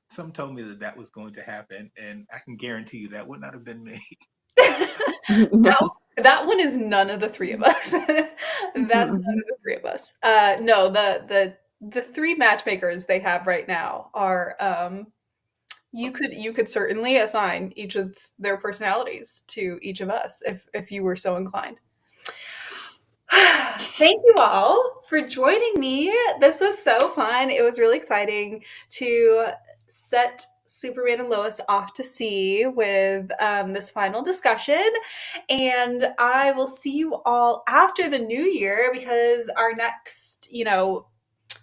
some told me that was going to happen, and I can guarantee you that would not have been me. No. That one is none of the three of us. That's none of the three of us. No, the three matchmakers they have right now are you could certainly assign each of their personalities to each of us if you were so inclined. Thank you all for joining me. This was so fun. It was really exciting to set Superman and Lois off to sea with this final discussion. And I will see you all after the new year, because our next,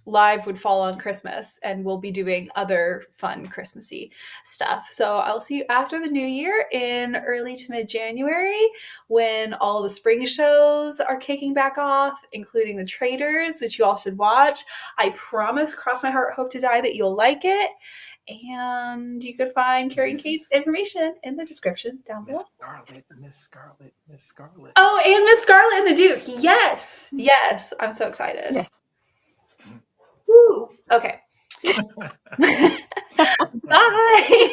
live would fall on Christmas, and we'll be doing other fun Christmassy stuff. So I'll see you after the new year in early to mid-January, when all the spring shows are kicking back off, including The Traitors, which you all should watch. I promise, cross my heart, hope to die, that you'll like it. And you can find Carey and Kate's information in the description down below. Miss Scarlet. Oh, and Miss Scarlet and the Duke. Yes. Yes. I'm so excited. Yes. Woo. Okay. Bye.